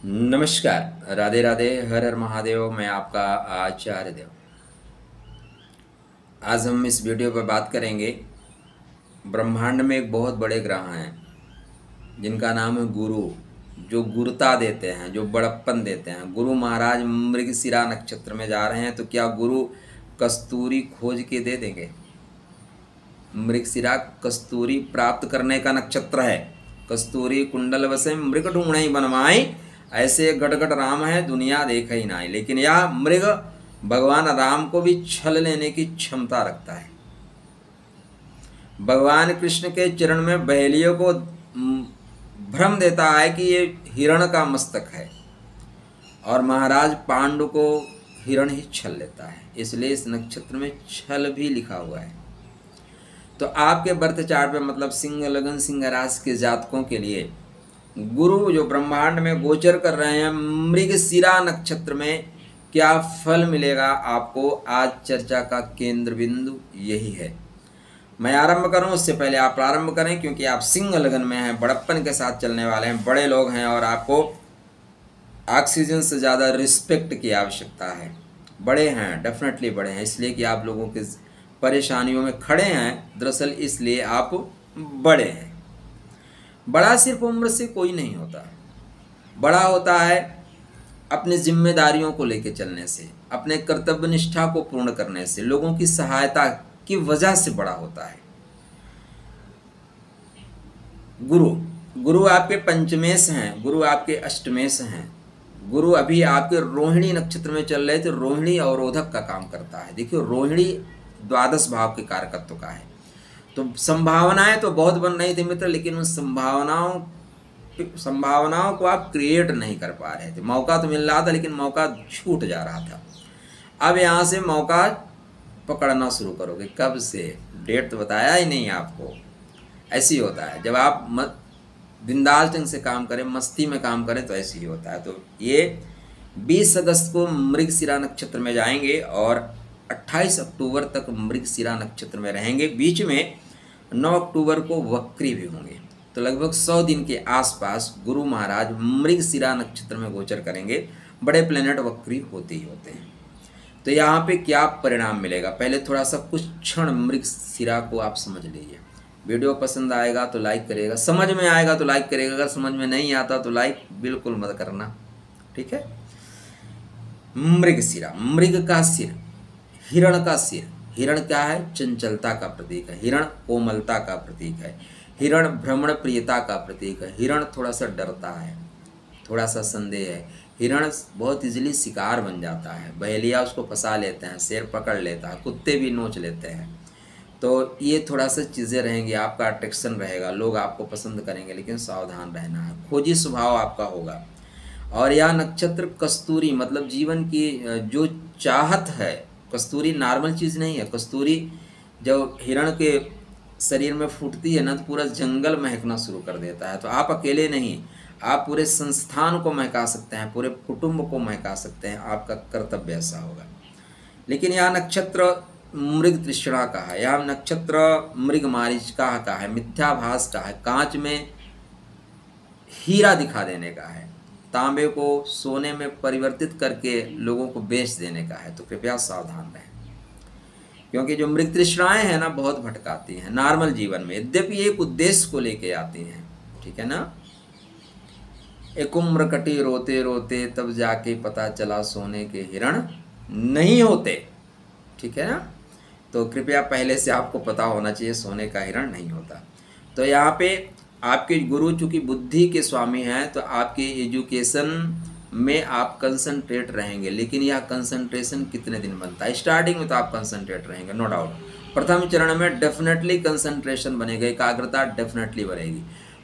नमस्कार, राधे राधे, हर हर महादेव। मैं आपका आचार्य देव। आज हम इस वीडियो पर बात करेंगे। ब्रह्मांड में एक बहुत बड़े ग्रह हैं जिनका नाम है गुरु, जो गुरुता देते हैं, जो बड़प्पन देते हैं। गुरु महाराज मृगशिरा नक्षत्र में जा रहे हैं, तो क्या गुरु कस्तूरी खोज के दे देंगे? मृगशिरा कस्तूरी प्राप्त करने का नक्षत्र है। कस्तूरी कुंडल वसे मृग ढूंढई बनवाई, ऐसे गटगट राम है दुनिया देख ही नाई। लेकिन यह मृग भगवान राम को भी छल लेने की क्षमता रखता है। भगवान कृष्ण के चरण में बहेलियों को भ्रम देता है कि ये हिरण का मस्तक है, और महाराज पांडु को हिरण ही छल लेता है। इसलिए इस नक्षत्र में छल भी लिखा हुआ है। तो आपके बर्थ चार्ट पे मतलब सिंह लगन सिंह राशि के जातकों के लिए गुरु जो ब्रह्मांड में गोचर कर रहे हैं, मृगशिरा नक्षत्र में क्या फल मिलेगा आपको, आज चर्चा का केंद्र बिंदु यही है। मैं आरंभ करूं उससे पहले आप प्रारंभ करें, क्योंकि आप सिंह लगन में हैं, बड़प्पन के साथ चलने वाले हैं, बड़े लोग हैं और आपको ऑक्सीजन से ज़्यादा रिस्पेक्ट की आवश्यकता है। बड़े हैं, डेफिनेटली बड़े हैं, इसलिए कि आप लोगों के परेशानियों में खड़े हैं। दरअसल इसलिए आप बड़े हैं। बड़ा सिर्फ उम्र से कोई नहीं होता। बड़ा होता है अपनी जिम्मेदारियों को लेकर चलने से, अपने कर्तव्य निष्ठा को पूर्ण करने से, लोगों की सहायता की वजह से बड़ा होता है। गुरु आपके पंचमेश हैं, गुरु आपके अष्टमेश हैं। गुरु अभी आपके रोहिणी नक्षत्र में चल रहे थे। रोहिणी अवरोधक का काम करता है। देखिए, रोहिणी द्वादश भाव के कारकत्व का है। तो संभावनाएं तो बहुत बन रही थी मित्र, लेकिन उन संभावनाओं को आप क्रिएट नहीं कर पा रहे थे। मौका तो मिल रहा था, लेकिन मौका छूट जा रहा था। अब यहाँ से मौका पकड़ना शुरू करोगे। कब से? डेट तो बताया ही नहीं आपको। ऐसे ही होता है जब आप बिंदास ढंग से काम करें, मस्ती में काम करें, तो ऐसे ही होता है। तो ये 20 अगस्त को मृगशिरा नक्षत्र में जाएंगे और 28 अक्टूबर तक मृगशिरा नक्षत्र में रहेंगे। बीच में 9 अक्टूबर को वक्री भी होंगे। तो लगभग 100 दिन के आसपास गुरु महाराज मृगशिरा नक्षत्र में गोचर करेंगे। बड़े प्लेनेट वक्री होते ही होते हैं। तो यहाँ पे क्या परिणाम मिलेगा, पहले थोड़ा सा कुछ क्षण मृगशिरा को आप समझ लीजिए। वीडियो पसंद आएगा तो लाइक करिएगा, समझ में आएगा तो लाइक करिएगा, अगर समझ में नहीं आता तो लाइक बिल्कुल मत करना, ठीक है। मृगशिरा, मृग का सिर, हिरण का सिर। हिरण क्या है? चंचलता का प्रतीक है। हिरण कोमलता का प्रतीक है। हिरण भ्रमण प्रियता का प्रतीक है। हिरण थोड़ा सा डरता है, थोड़ा सा संदेह है। हिरण बहुत इजीली शिकार बन जाता है। बहेलिया उसको फंसा लेते हैं, शेर पकड़ लेता है, कुत्ते भी नोच लेते हैं। तो ये थोड़ा सा चीज़ें रहेंगी, आपका अट्रैक्शन रहेगा, लोग आपको पसंद करेंगे, लेकिन सावधान रहना है। खोजी स्वभाव आपका होगा। और यह नक्षत्र कस्तूरी मतलब जीवन की जो चाहत है, कस्तूरी नॉर्मल चीज़ नहीं है। कस्तूरी जब हिरण के शरीर में फूटती है ना, तो पूरा जंगल महकना शुरू कर देता है। तो आप अकेले नहीं, आप पूरे संस्थान को महका सकते हैं, पूरे कुटुंब को महका सकते हैं। आपका कर्तव्य ऐसा होगा। लेकिन यह नक्षत्र मृग तृष्णा का है, यह नक्षत्र मृग मारीचिका का है, मिथ्याभास का है, कांच में हीरा दिखा देने का है, तांबे को सोने में परिवर्तित करके लोगों को बेच देने का है। तो कृपया सावधान रहें, क्योंकि जो मृग तृष्णाएं हैं ना, बहुत भटकाती हैं नॉर्मल जीवन में, यद्यपि एक उद्देश्य को लेके आती हैं, ठीक है ना। एक उम्र कटी रोते रोते, तब जाके पता चला सोने के हिरण नहीं होते, ठीक है ना। तो कृपया पहले से आपको पता होना चाहिए सोने का हिरण नहीं होता। तो यहाँ पे आपके गुरु चूँकि बुद्धि के स्वामी हैं, तो आपके एजुकेशन में आप कंसंट्रेट रहेंगे। लेकिन यह कंसंट्रेशन कितने दिन बनता है? स्टार्टिंग में तो आप कंसंट्रेट रहेंगे, नो डाउट। प्रथम चरण में डेफिनेटली कंसंट्रेशन बनेगा, एकाग्रता डेफिनेटली बनेगी,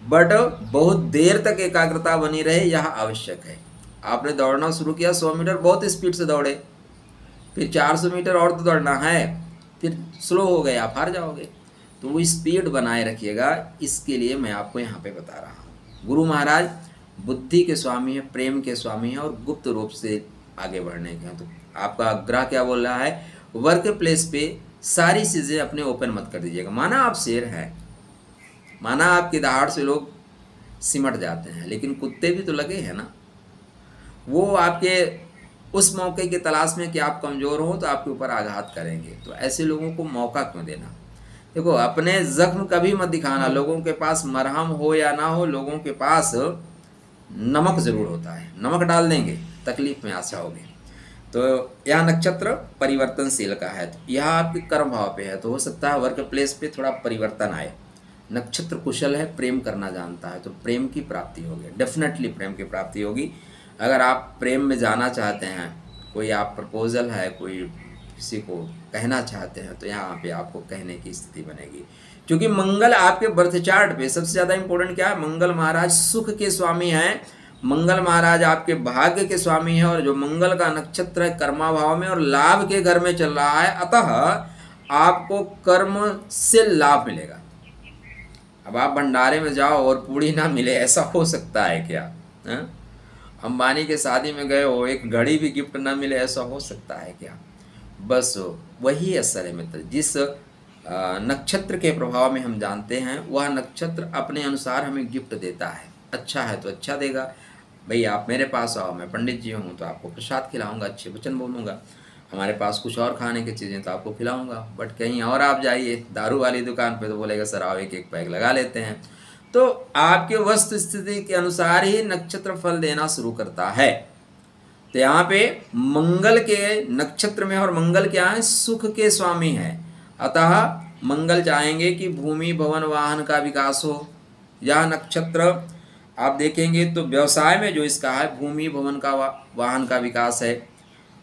बट बहुत देर तक एकाग्रता बनी रहे यह आवश्यक है। आपने दौड़ना शुरू किया, 100 मीटर बहुत स्पीड से दौड़े, फिर 400 मीटर और तो दौड़ना है, फिर स्लो हो गए, आप हार जाओगे। तो वो स्पीड बनाए रखिएगा, इसके लिए मैं आपको यहाँ पे बता रहा हूँ। गुरु महाराज बुद्धि के स्वामी हैं, प्रेम के स्वामी हैं और गुप्त रूप से आगे बढ़ने के हैं। तो आपका ग्रह क्या बोल रहा है? वर्क प्लेस पे सारी चीज़ें अपने ओपन मत कर दीजिएगा। माना आप शेर हैं, माना आपकी दहाड़ से लोग सिमट जाते हैं, लेकिन कुत्ते भी तो लगे हैं ना। वो आपके उस मौके की तलाश में कि आप कमज़ोर हो तो आपके ऊपर आघात करेंगे। तो ऐसे लोगों को मौका क्यों देना। देखो, अपने जख्म कभी मत दिखाना। लोगों के पास मरहम हो या ना हो, लोगों के पास नमक ज़रूर होता है, नमक डाल देंगे, तकलीफ में आ जाओगे। तो यह नक्षत्र परिवर्तनशील का है, तो यह आपके कर्म भाव पे है, तो हो सकता है वर्क प्लेस पे थोड़ा परिवर्तन आए। नक्षत्र कुशल है, प्रेम करना जानता है, तो प्रेम की प्राप्ति होगी, डेफिनेटली प्रेम की प्राप्ति होगी। अगर आप प्रेम में जाना चाहते हैं, कोई आप प्रपोजल है, कोई किसी को कहना चाहते हैं, तो यहाँ पे आपको कहने की स्थिति बनेगी। क्योंकि मंगल आपके बर्थ चार्ट पे सबसे ज़्यादा इंपॉर्टेंट क्या है, मंगल महाराज सुख के स्वामी हैं, मंगल महाराज आपके भाग्य के स्वामी हैं, और जो मंगल का नक्षत्र है कर्मा भाव में और लाभ के घर में चल रहा है, अतः आपको कर्म से लाभ मिलेगा। अब आप भंडारे में जाओ और पूड़ी ना मिले, ऐसा हो सकता है क्या? अंबानी के शादी में गए हो, एक घड़ी भी गिफ्ट ना मिले, ऐसा हो सकता है क्या? बस वही असर है मित्र। जिस नक्षत्र के प्रभाव में हम जानते हैं, वह नक्षत्र अपने अनुसार हमें गिफ्ट देता है। अच्छा है तो अच्छा देगा। भाई आप मेरे पास आओ, मैं पंडित जी हूँ तो आपको प्रसाद खिलाऊंगा, अच्छे वचन बोलूँगा। हमारे पास कुछ और खाने की चीज़ें तो आपको खिलाऊंगा। बट कहीं और आप जाइए दारू वाली दुकान पे तो बोलेगा सर आओ एक एक पैक लगा लेते हैं। तो आपके वस्तु स्थिति के अनुसार ही नक्षत्र फल देना शुरू करता है। तो यहाँ पे मंगल के नक्षत्र में, और मंगल क्या है, सुख के स्वामी है, अतः मंगल चाहेंगे कि भूमि भवन वाहन का विकास हो। यह नक्षत्र आप देखेंगे तो व्यवसाय में जो इसका है, भूमि भवन का वाहन का विकास है,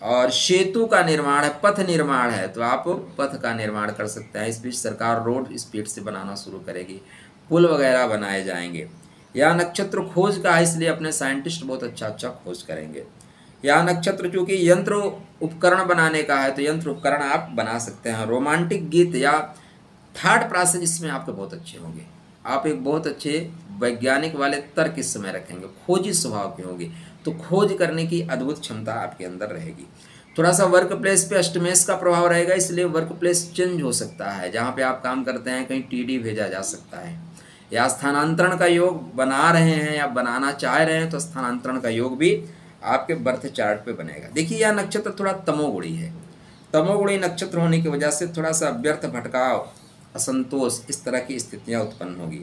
और सेतु का निर्माण है, पथ निर्माण है, तो आप पथ का निर्माण कर सकते हैं। इस बीच सरकार रोड स्पीड से बनाना शुरू करेगी, पुल वगैरह बनाए जाएंगे। यह नक्षत्र खोज का है, इसलिए अपने साइंटिस्ट बहुत अच्छा खोज करेंगे। यह नक्षत्र चूँकि यंत्र उपकरण बनाने का है, तो यंत्र उपकरण आप बना सकते हैं। रोमांटिक गीत या थर्ड प्रोसेस इसमें आपके बहुत अच्छे होंगे। आप एक बहुत अच्छे वैज्ञानिक वाले तर्क इस समय रखेंगे, खोजी स्वभाव के होंगे, तो खोज करने की अद्भुत क्षमता आपके अंदर रहेगी। थोड़ा सा वर्क प्लेस पे अष्टमेश का प्रभाव रहेगा, इसलिए वर्क प्लेस चेंज हो सकता है। जहाँ पे आप काम करते हैं कहीं टीडी भेजा जा सकता है, या स्थानांतरण का योग बना रहे हैं या बनाना चाह रहे हैं, तो स्थानांतरण का योग भी आपके बर्थ चार्ट पे बनेगा। देखिए यह नक्षत्र थोड़ा तमोगुणी है। तमोगुणी नक्षत्र होने की वजह से थोड़ा सा व्यर्थ भटकाव, असंतोष, इस तरह की स्थितियां उत्पन्न होगी।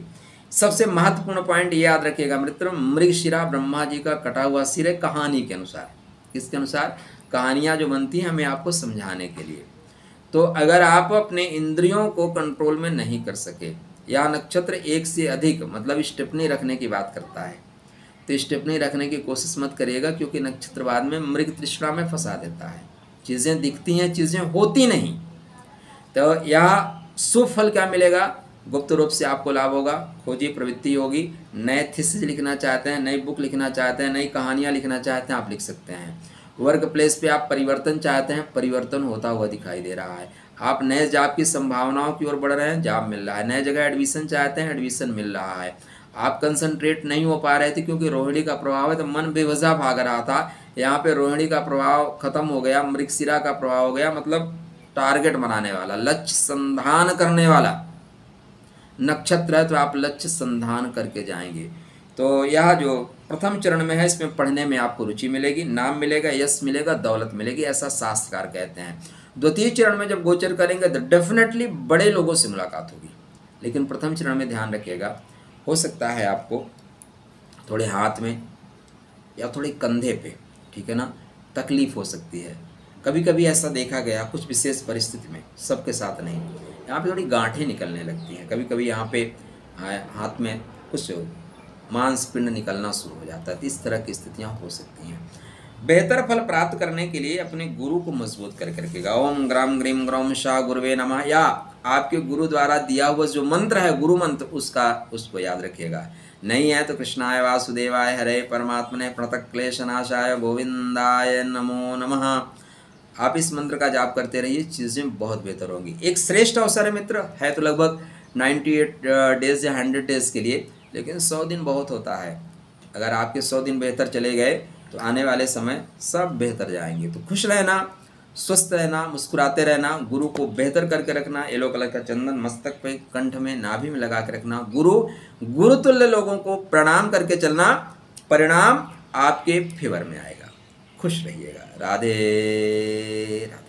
सबसे महत्वपूर्ण पॉइंट ये याद रखिएगा मित्र, मृगशिरा ब्रह्मा जी का कटा हुआ सिर है, कहानी के अनुसार। किसके अनुसार? कहानियाँ जो बनती हैं हमें आपको समझाने के लिए। तो अगर आप अपने इंद्रियों को कंट्रोल में नहीं कर सके, यह नक्षत्र एक से अधिक मतलब स्टेपनी रखने की बात करता है, तो स्टेपनी रखने की कोशिश मत करिएगा, क्योंकि नक्षत्रवाद में मृग तृष्णा में फंसा देता है। चीज़ें दिखती हैं, चीज़ें होती नहीं। तो यह शुभ फल क्या मिलेगा? गुप्त रूप से आपको लाभ होगा, खोजी प्रवृत्ति होगी। नए थीसिस लिखना चाहते हैं, नई बुक लिखना चाहते हैं, नई कहानियाँ लिखना चाहते हैं, आप लिख सकते हैं। वर्क प्लेस पे आप परिवर्तन चाहते हैं, परिवर्तन होता हुआ दिखाई दे रहा है। आप नए जॉब की संभावनाओं की ओर बढ़ रहे हैं, जॉब मिल रहा है। नए जगह एडमिशन चाहते हैं, एडमिशन मिल रहा है। आप कंसंट्रेट नहीं हो पा रहे थे क्योंकि रोहिणी का प्रभाव है, तो मन बेवजह भाग रहा था। यहाँ पे रोहिणी का प्रभाव खत्म हो गया, मृगशिरा का प्रभाव हो गया, मतलब टारगेट बनाने वाला, लक्ष्य संधान करने वाला नक्षत्र है, तो आप लक्ष्य संधान करके जाएंगे। तो यह जो प्रथम चरण में है, इसमें पढ़ने में आपको रुचि मिलेगी, नाम मिलेगा, यश मिलेगा, दौलत मिलेगी, ऐसा शास्त्रकार कहते हैं। द्वितीय चरण में जब गोचर करेंगे तो डेफिनेटली बड़े लोगों से मुलाकात होगी, लेकिन प्रथम चरण में ध्यान रखिएगा, हो सकता है आपको थोड़े हाथ में या थोड़े कंधे पे, ठीक है ना, तकलीफ हो सकती है। कभी कभी ऐसा देखा गया कुछ विशेष परिस्थिति में, सबके साथ नहीं, यहाँ पे थोड़ी गांठें निकलने लगती हैं। कभी कभी यहाँ पे हाथ में कुछ मांसपिंड निकलना शुरू हो जाता है। इस तरह की स्थितियाँ हो सकती हैं। बेहतर फल प्राप्त करने के लिए अपने गुरु को मजबूत करके रखिएगा। ओम ग्राम ग्रीम ग्रौम शाह गुरुवे नमः, या आपके गुरु द्वारा दिया हुआ जो मंत्र है, गुरु मंत्र, उसको याद रखिएगा। नहीं है तो कृष्णाय वासुदेवाय हरे परमात्मने प्रणत क्लेशनाशाय गोविंदाय नमो नमः। आप इस मंत्र का जाप करते रहिए, चीज़ें बहुत बेहतर होंगी। एक श्रेष्ठ अवसर है मित्र, है तो लगभग 98 डेज या 100 डेज के लिए, लेकिन 100 दिन बहुत होता है। अगर आपके 100 दिन बेहतर चले गए तो आने वाले समय सब बेहतर जाएंगे। तो खुश रहना, स्वस्थ रहना, मुस्कुराते रहना, गुरु को बेहतर करके रखना। येलो कलर का चंदन मस्तक पे, कंठ में, नाभि में लगा के रखना। गुरुतुल्य लोगों को प्रणाम करके चलना, परिणाम आपके फेवर में आएगा। खुश रहिएगा। राधे राधे।